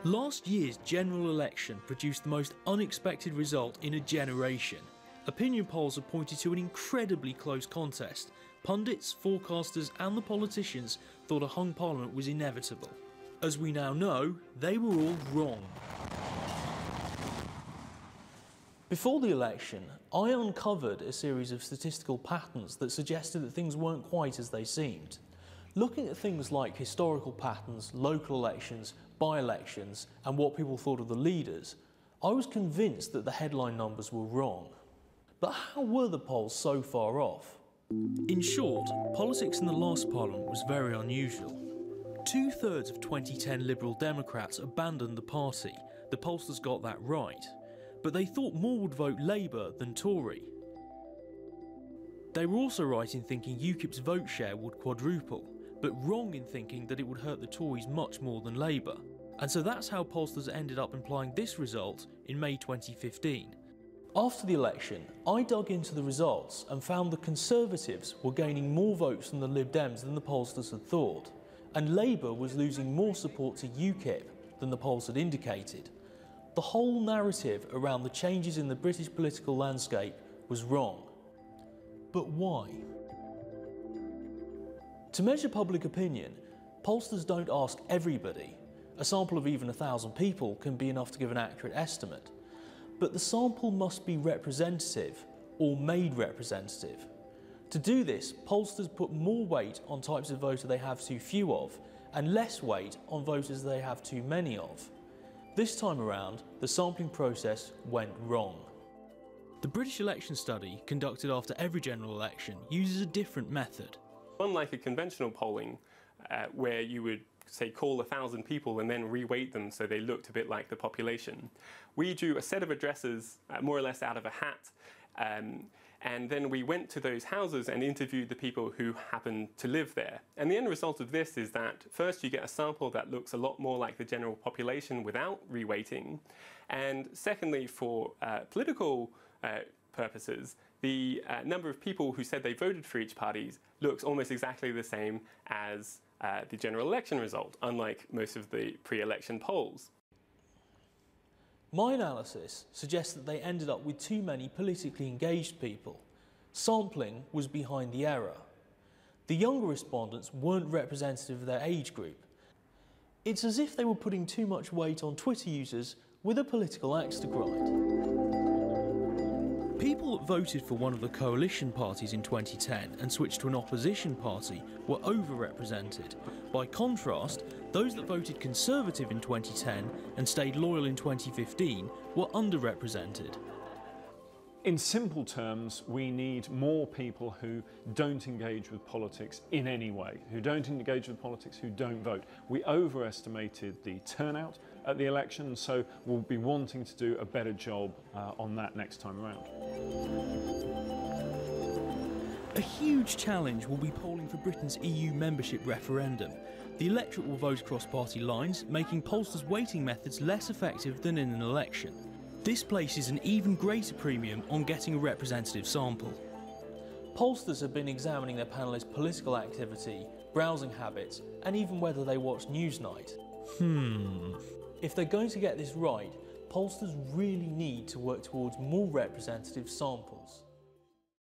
Last year's general election produced the most unexpected result in a generation. Opinion polls have pointed to an incredibly close contest. Pundits, forecasters and the politicians thought a hung parliament was inevitable. As we now know, they were all wrong. Before the election, I uncovered a series of statistical patterns that suggested that things weren't quite as they seemed. Looking at things like historical patterns, local elections, by-elections, and what people thought of the leaders, I was convinced that the headline numbers were wrong. But how were the polls so far off? In short, politics in the last parliament was very unusual. 2/3 of 2010 Liberal Democrats abandoned the party. The pollsters got that right. But they thought more would vote Labour than Tory. They were also right in thinking UKIP's vote share would quadruple, but wrong in thinking that it would hurt the Tories much more than Labour. And so that's how pollsters ended up implying this result in May 2015. After the election, I dug into the results and found the Conservatives were gaining more votes from the Lib Dems than the pollsters had thought, and Labour was losing more support to UKIP than the polls had indicated. The whole narrative around the changes in the British political landscape was wrong. But why? To measure public opinion, pollsters don't ask everybody. A sample of even 1,000 people can be enough to give an accurate estimate. But the sample must be representative or made representative. To do this, pollsters put more weight on types of voter they have too few of and less weight on voters they have too many of. This time around, the sampling process went wrong. The British election study, conducted after every general election, uses a different method. Unlike a conventional polling, where you would, say, call 1,000 people and then reweight them so they looked a bit like the population, we drew a set of addresses more or less out of a hat, and then we went to those houses and interviewed the people who happened to live there. And the end result of this is that first you get a sample that looks a lot more like the general population without reweighting, and secondly, for political purposes, the number of people who said they voted for each party looks almost exactly the same as the general election result, unlike most of the pre-election polls. My analysis suggests that they ended up with too many politically engaged people. Sampling was behind the error. The younger respondents weren't representative of their age group. It's as if they were putting too much weight on Twitter users with a political axe to grind. People that voted for one of the coalition parties in 2010 and switched to an opposition party were overrepresented. By contrast, those that voted Conservative in 2010 and stayed loyal in 2015 were underrepresented. In simple terms, we need more people who don't engage with politics in any way, who don't engage with politics, who don't vote. We overestimated the turnout at the election, so we'll be wanting to do a better job on that next time around. A huge challenge will be polling for Britain's EU membership referendum. The electorate will vote across party lines, making pollsters' weighting methods less effective than in an election. This places an even greater premium on getting a representative sample. Pollsters have been examining their panellists' political activity, browsing habits, and even whether they watch Newsnight. If they're going to get this right, pollsters really need to work towards more representative samples.